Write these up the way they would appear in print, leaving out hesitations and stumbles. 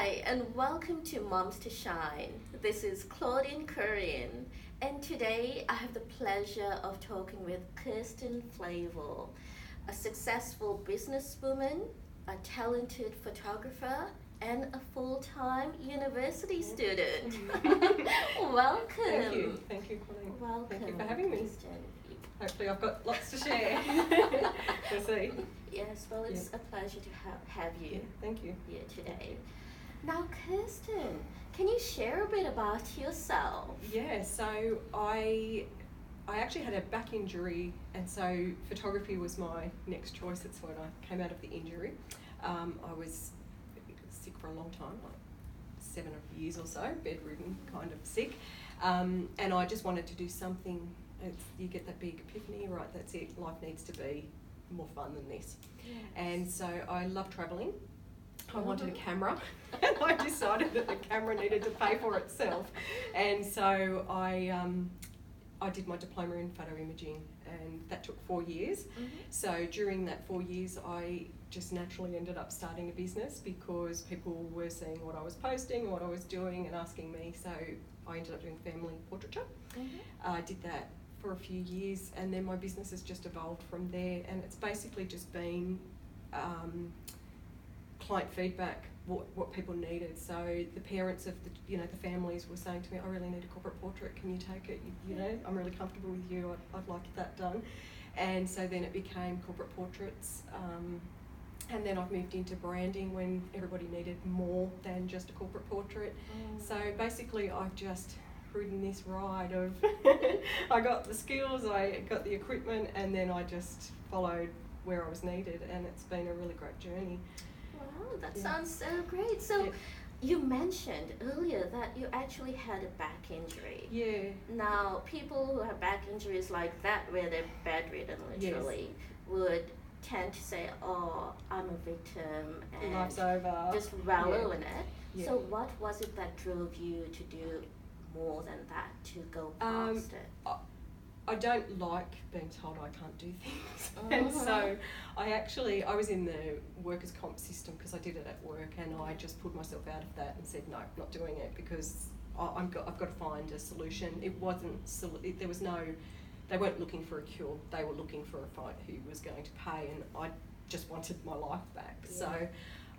Hi, and welcome to Moms to Shine. This is Claudine Currian, and today I have the pleasure of talking with Kirsten Flavel, a successful businesswoman, a talented photographer, and a full-time university student. Welcome. Thank you, Claudine. Welcome. Thank you for having me. Kirsten. Hopefully I've got lots to share. We'll see. Yes, well, it's a pleasure to have you Thank you. here today. Now, Kirsten, can you share a bit about yourself? Yeah, so I actually had a back injury, and so photography was my next choice. That's when I came out of the injury. I was sick for a long time, like 7 years or so, bedridden, kind of sick, and I just wanted to do something. You get that big epiphany, right? That's it. Life needs to be more fun than this. Yes. And so I love travelling. I wanted a camera, and I decided that the camera needed to pay for itself. And so I did my diploma in photo imaging, and that took 4 years. Mm-hmm. So during that 4 years, I just naturally ended up starting a business because people were seeing what I was posting, what I was doing, and asking me. So I ended up doing family portraiture. Mm-hmm. I did that for a few years, and then my business has just evolved from there, and it's basically just been client feedback, what people needed. So the parents of the families were saying to me, I really need a corporate portrait, can you take it? You know, I'm really comfortable with you, I'd like that done. And so then it became corporate portraits, and then I've moved into branding when everybody needed more than just a corporate portrait. So basically I've just ridden this ride of I got the skills, I got the equipment, and then I just followed where I was needed, and it's been a really great journey. Wow, that sounds so great. So you mentioned earlier that you actually had a back injury. Yeah. Now, people who have back injuries like that, where they're bedridden literally, would tend to say, oh, I'm a victim, and Life's over. just wallow in it. Yeah. So what was it that drove you to do more than that, to go past it? I don't like being told I can't do things. And so I was in the workers' comp system because I did it at work, and I just pulled myself out of that and said, no, not doing it, because I've got to find a solution. They weren't looking for a cure, they were looking for a fight who was going to pay, and I just wanted my life back. Yeah. So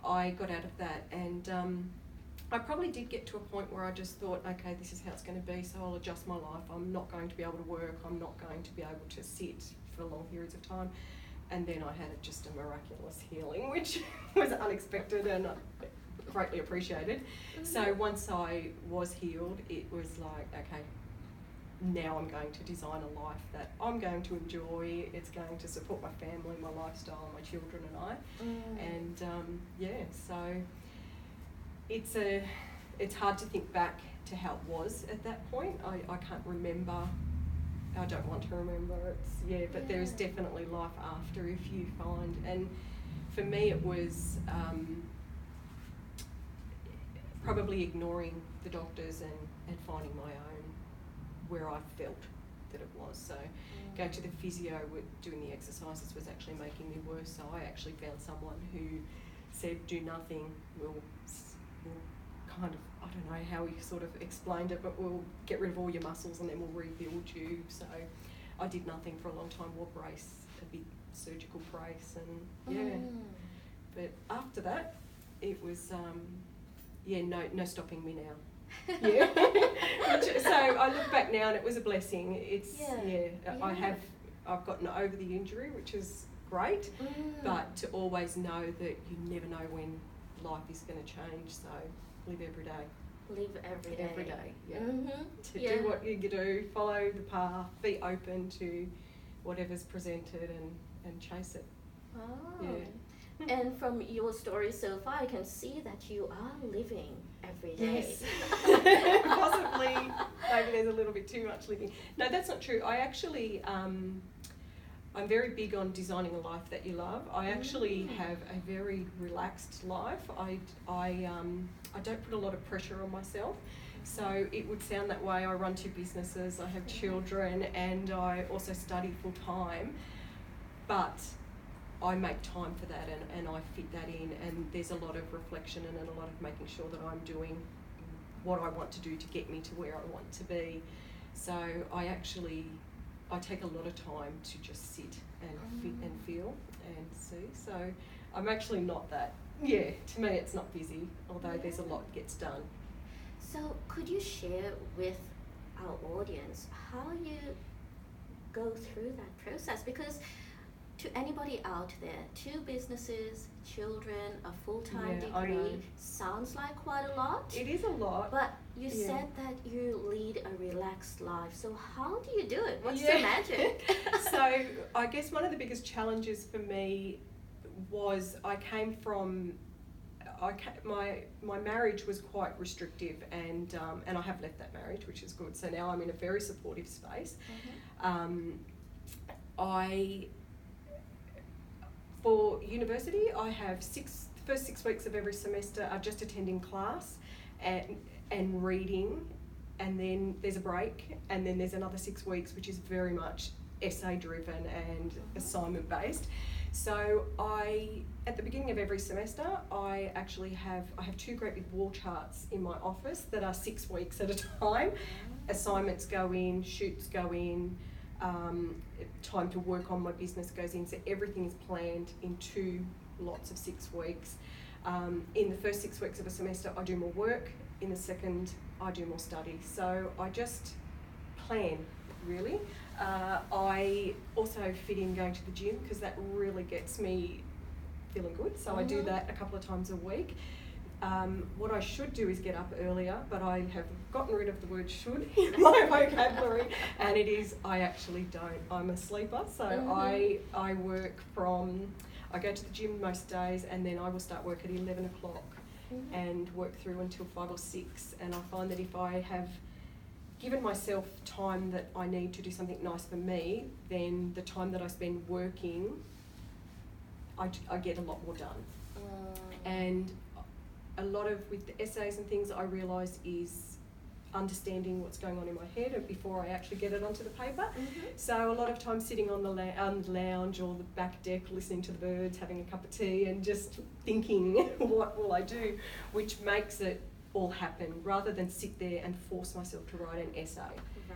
I got out of that, and I probably did get to a point where I just thought, okay, this is how it's going to be, so I'll adjust my life. I'm not going to be able to work, I'm not going to be able to sit for long periods of time. And then I had just a miraculous healing, which was unexpected and greatly appreciated. Mm-hmm. So once I was healed, it was like, okay, now I'm going to design a life that I'm going to enjoy. It's going to support my family, my lifestyle, my children and I. And so it's hard to think back to how it was at that point. I can't remember. I don't want to remember. But there is definitely life after, if you find. And for me, it was probably ignoring the doctors and finding my own where I felt that it was. So going to the physio, doing the exercises was actually making me worse. So I actually found someone who said, do nothing, we'll kind of, I don't know how he sort of explained it, but we'll get rid of all your muscles and then we'll rebuild you. So I did nothing for a long time, wore brace, a big surgical brace, and But after that, it was, no stopping me now. So I look back now and it was a blessing. I've gotten over the injury, which is great, but to always know that you never know when life is going to change, so live every day. Live every day. Every day, yeah. Mm-hmm. Do what you do, follow the path, be open to whatever's presented, and chase it. Oh. Yeah. And from your story so far, I can see that you are living every day. Yes. Possibly, maybe there's a little bit too much living. No, that's not true. I actually, I'm very big on designing a life that you love. I actually have a very relaxed life. I don't put a lot of pressure on myself. So it would sound that way. I run 2 businesses, I have children, and I also study full time. But I make time for that, and I fit that in, and there's a lot of reflection and a lot of making sure that I'm doing what I want to do to get me to where I want to be. So I take a lot of time to just sit and fit and feel and see. So I'm actually not that, to me it's not busy, although there's a lot gets done. So could you share with our audience how you go through that process? Because to anybody out there, 2 businesses, children, a full-time degree, sounds like quite a lot. It is a lot. But you said that you lead a relaxed life. So how do you do it? What's the magic? So I guess one of the biggest challenges for me was my marriage was quite restrictive, and I have left that marriage, which is good. So now I'm in a very supportive space. For university, I have the first 6 weeks of every semester are just attending class and reading, and then there's a break, and then there's another 6 weeks which is very much essay driven and assignment based. So at the beginning of every semester, I have 2 great big wall charts in my office that are 6 weeks at a time. Assignments go in, shoots go in, time to work on my business goes in, so everything is planned in 2 lots of 6 weeks. In the first 6 weeks of a semester, I do more work. In the second, I do more study. So I just plan, really. I also fit in going to the gym because that really gets me feeling good. So I do that a couple of times a week. What I should do is get up earlier, but I have gotten rid of the word should in my vocabulary, and it is, I actually don't. I'm a sleeper, so I go to the gym most days, and then I will start work at 11 o'clock and work through until 5 or 6, and I find that if I have given myself time that I need to do something nice for me, then the time that I spend working, I get a lot more done. And a lot of, with the essays and things, I realise is understanding what's going on in my head before I actually get it onto the paper. So a lot of time sitting on the lounge or the back deck, listening to the birds, having a cup of tea, and just thinking, what will I do? Which makes it all happen, rather than sit there and force myself to write an essay.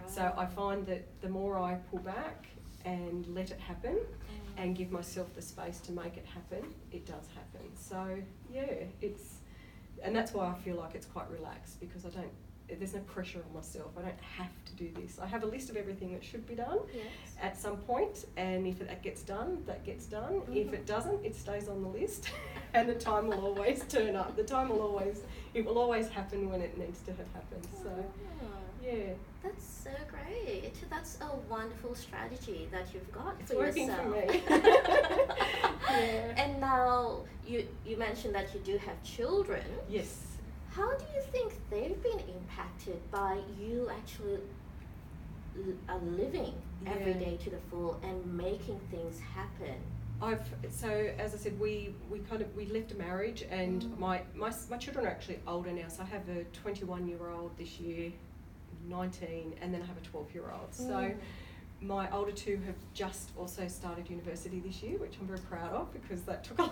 So I find that the more I pull back and let it happen and give myself the space to make it happen, it does happen. So and that's why I feel like it's quite relaxed, because there's no pressure on myself. I don't have to do this. I have a list of everything that should be done at some point, and if that gets done, that gets done. If it doesn't, it stays on the list, and the time will always turn up. It will always happen when it needs to have happened. So, That's so great. That's a wonderful strategy that you've got it's for working yourself. For me. And now you mentioned that you do have children. Yes. How do you think they've been impacted by you actually living every day to the full and making things happen? So as I said, we left a marriage, and my children are actually older now. So I have a 21-year-old this year, 19, and then I have a 12-year-old. So my older 2 have just also started university this year, which I'm very proud of, because that took a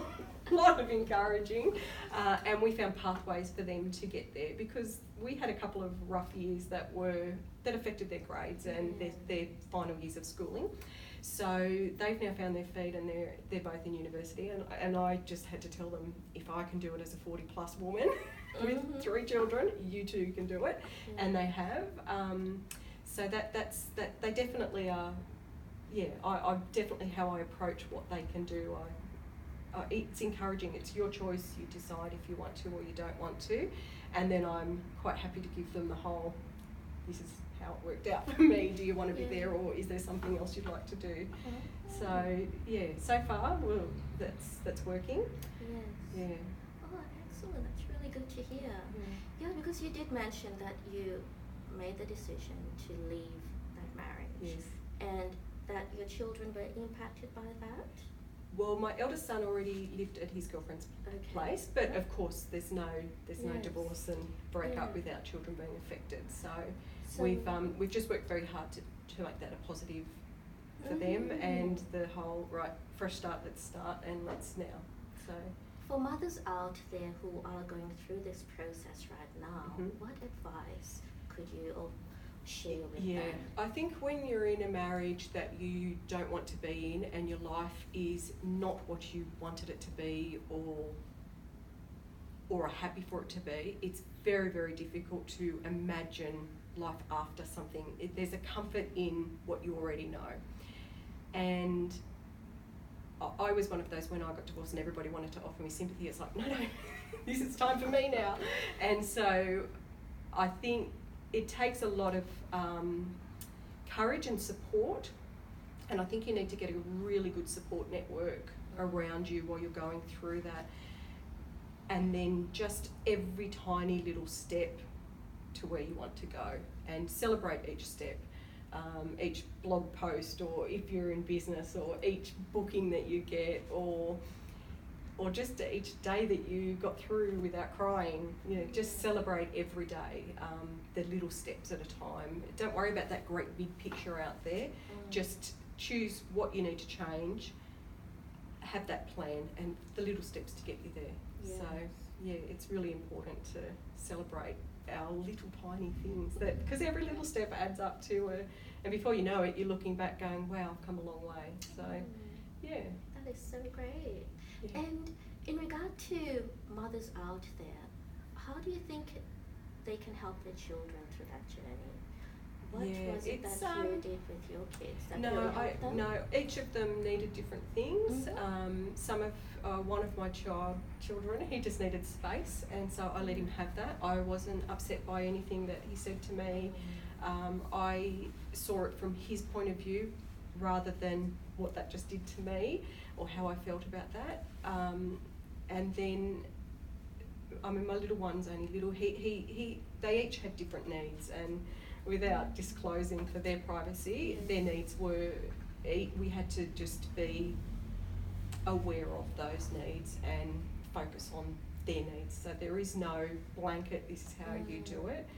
lot of encouraging, and we found pathways for them to get there, because we had a couple of rough years that affected their grades and their final years of schooling. So they've now found their feet, and they're both in university, and I just had to tell them, if I can do it as a 40-plus woman with 3 children, you too can do it, and they have. So that's they definitely are. I definitely how I approach what they can do. It's encouraging. It's your choice. You decide if you want to or you don't want to, and then I'm quite happy to give them the whole. This is how it worked out for me. Do you want to be there, or is there something else you'd like to do? So so far, that's working. Yes. Oh, excellent. That's really good to hear. Yeah, because you did mention that you made the decision to leave that marriage, and that your children were impacted by that. Well, my eldest son already lived at his girlfriend's place, but of course there's no divorce and breakup without children being affected. So we've just worked very hard to make that a positive for them, and the whole right fresh start, let's start and let's now. So for mothers out there who are going through this process right now, what advice could you share with them? I think when you're in a marriage that you don't want to be in and your life is not what you wanted it to be or are happy for it to be, it's very, very difficult to imagine life after something. There's a comfort in what you already know. And I was one of those when I got divorced and everybody wanted to offer me sympathy. It's like, no, this is time for me now. And so I think it takes a lot of courage and support. And I think you need to get a really good support network around you while you're going through that. And then just every tiny little step to where you want to go, and celebrate each step, each blog post, or if you're in business, or each booking that you get, or just each day that you got through without crying. Just celebrate every day, the little steps at a time. Don't worry about that great big picture out there. Just choose what you need to change, have that plan, and the little steps to get you there. Yes. So it's really important to celebrate our little tiny things, because every little step adds up to and before you know it, you're looking back going, wow, I've come a long way. So that is so great. Yeah. And in regard to mothers out there, how do you think they can help their children through that journey? What was it that you did with your kids that really helped them? No, each of them needed different things. One of my children, he just needed space, and so I let him have that. I wasn't upset by anything that he said to me. I saw it from his point of view rather than what that just did to me or how I felt about that. And then, I mean, my little one's only little. They each had different needs, and without disclosing for their privacy, their needs were, we had to just be aware of those needs and focus on their needs. So there is no blanket, this is how you do it.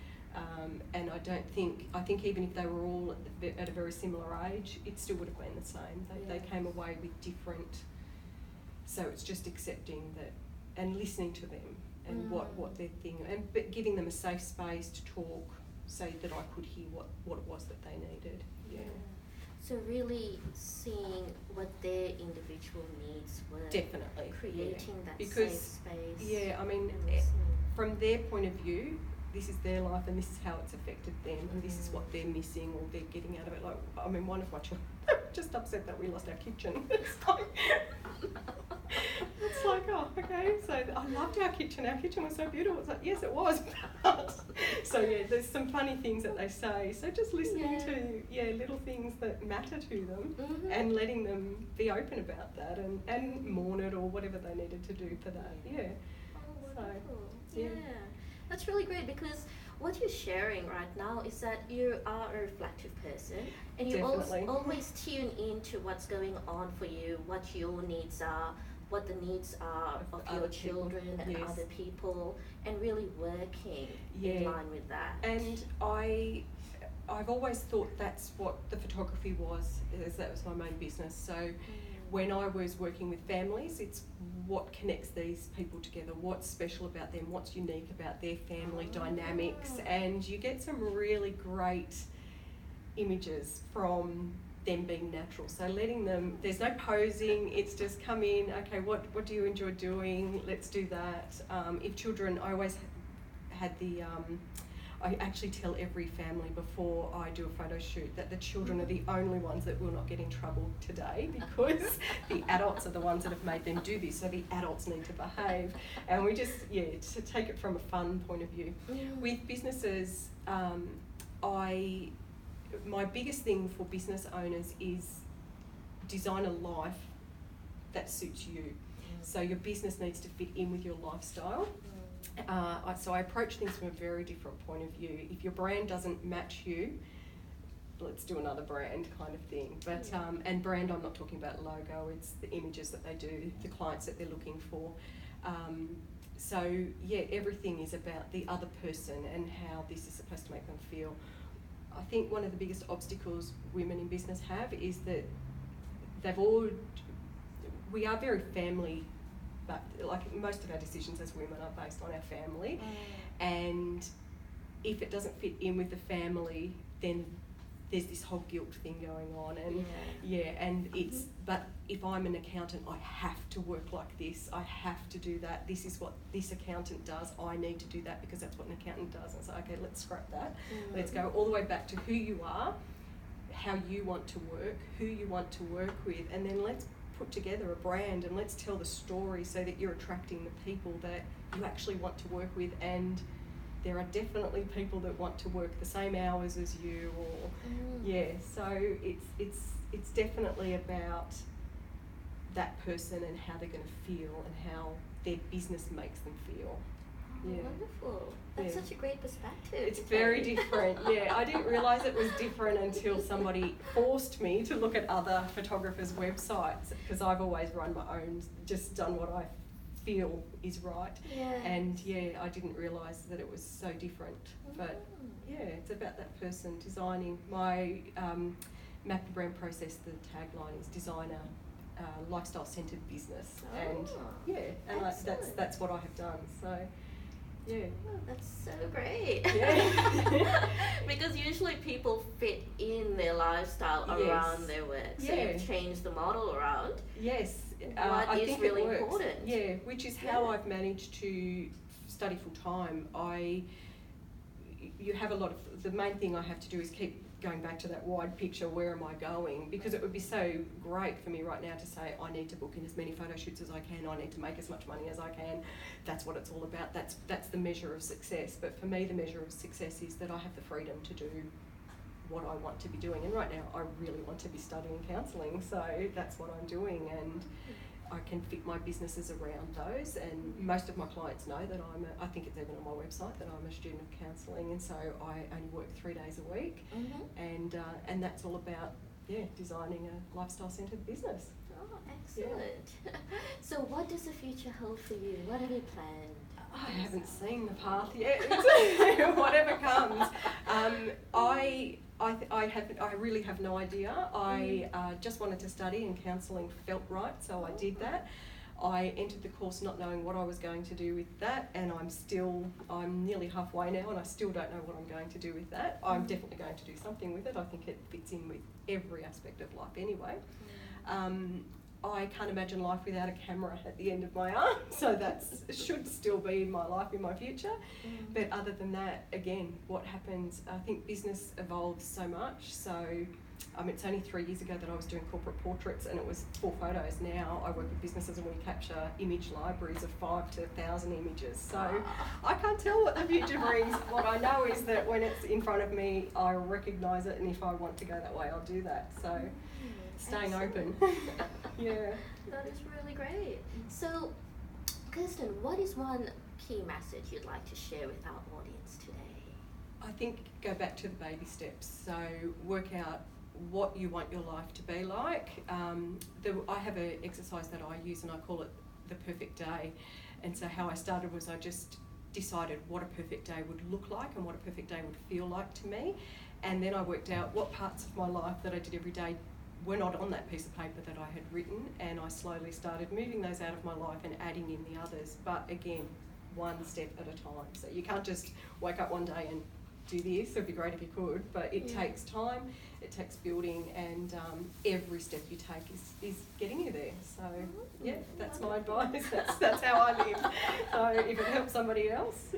And I think even if they were all at a very similar age, it still would have been the same. They came away with different, so it's just accepting that and listening to them and what they're thinking, but giving them a safe space to talk, so that I could hear what it was that they needed. So really seeing what their individual needs were. Definitely. Creating that because, safe space. Yeah, I mean, from their point of view, this is their life and this is how it's affected them, and this is what they're missing or they're getting out of it. Like, I mean, one of my children just upset that we lost our kitchen. It's like, oh, okay. So I loved our kitchen. Our kitchen was so beautiful. It's like, yes, it was. So there's some funny things that they say. So just listening to little things that matter to them, and letting them be open about that, and mourn it or whatever they needed to do for that. Yeah. Oh, wonderful. That's really great, because what you're sharing right now is that you are a reflective person, and you always tune into what's going on for you, what your needs are, what the needs are of your children and other people, and really working in line with that. And I've always thought that's what the photography was, as that was my main business. So when I was working with families, it's what connects these people together, what's special about them, what's unique about their family dynamics, and you get some really great images from them being natural. So letting them, there's no posing, it's just come in, okay, what do you enjoy doing, let's do that. If children, I always had I actually tell every family before I do a photo shoot that the children are the only ones that will not get in trouble today, because the adults are the ones that have made them do this, so the adults need to behave. And we just, to take it from a fun point of view. With businesses, my biggest thing for business owners is design a life that suits you. So your business needs to fit in with your lifestyle. So I approach things from a very different point of view. If your brand doesn't match you, let's do another brand kind of thing. But and brand, I'm not talking about logo, it's the images that they do, the clients that they're looking for. So everything is about the other person and how this is supposed to make them feel. I think one of the biggest obstacles women in business have is that we are very family, but like most of our decisions as women are based on our family, and if it doesn't fit in with the family, then there's this whole guilt thing going on, and but if I'm an accountant, I have to work like this, I have to do that, this is what this accountant does, I need to do that because that's what an accountant does. And so, okay, let's scrap that. Let's go all the way back to who you are, how you want to work, who you want to work with, and then let's put together a brand and let's tell the story so that you're attracting the people that you actually want to work with. And there are definitely people that want to work the same hours as you, or so it's definitely about that person and how they're going to feel and how their business makes them feel. Wonderful. That's such a great perspective. It's very different. I didn't realise it was different until somebody forced me to look at other photographers' websites, because I've always run my own, just done what I feel is right. And I didn't realise that it was so different. But it's about that person designing. My Map the Brand process, the tagline is designer lifestyle centred business, and that's what I have done. So that's so great. Because usually people fit in their lifestyle around their work, so you've changed the model around. I is think really it works. important. Which is how I've managed to study full time. You have a lot of, the main thing I have to do is keep going back to that wide picture, where am I going? Because it would be so great for me right now to say, I need to book in as many photo shoots as I can, I need to make as much money as I can. That's what it's all about. That's the measure of success. But for me, the measure of success is that I have the freedom to do what I want to be doing. And right now, I really want to be studying counselling, so that's what I'm doing. And I can fit my businesses around those, and most of my clients know that I think it's even on my website that I'm a student of counselling, and so I only work 3 days a week, and that's all about designing a lifestyle centred business. Oh, excellent. So what does the future hold for you? What have you planned? I haven't seen the path yet. Whatever comes. I really have no idea. I just wanted to study, and counselling felt right, so I did that. I entered the course not knowing what I was going to do with that, and I'm nearly halfway now, and I still don't know what I'm going to do with that. I'm definitely going to do something with it. I think it fits in with every aspect of life anyway. I can't imagine life without a camera at the end of my arm, so that should still be in my life in my future. But other than that, again, what happens, I think business evolves so much. So it's only 3 years ago that I was doing corporate portraits, and it was 4 photos. Now I work with businesses and we capture image libraries of 5 to 1,000 images. So I can't tell what the future brings. What I know is that when it's in front of me, I recognise it, and if I want to go that way, I'll do that. So staying open. That is really great. So, Kirsten, what is one key message you'd like to share with our audience today? I think go back to the baby steps. So work out what you want your life to be like. I have an exercise that I use, and I call it the perfect day. And so how I started was I just decided what a perfect day would look like and what a perfect day would feel like to me. And then I worked out what parts of my life that I did every day were not on that piece of paper that I had written, and I slowly started moving those out of my life and adding in the others. But again, one step at a time. So you can't just wake up one day and do this. It'd be great if you could, but it takes time, it takes building, and every step you take is getting you there. So that's my advice. That's how I live. So if it helps somebody else,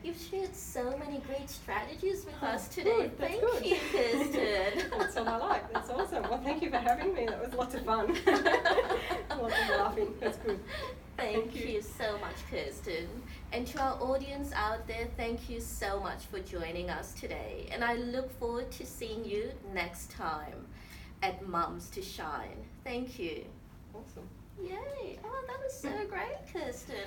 You've shared so many great strategies with us today. Thank you, Kirsten. That's what I like. That's awesome. Well, thank you for having me. That was lots of fun. Lots of laughing. That's good. Thank you so much, Kirsten. And to our audience out there, thank you so much for joining us today. And I look forward to seeing you next time at Mums to Shine. Thank you. Awesome. Yay. Oh, that was so great, Kirsten.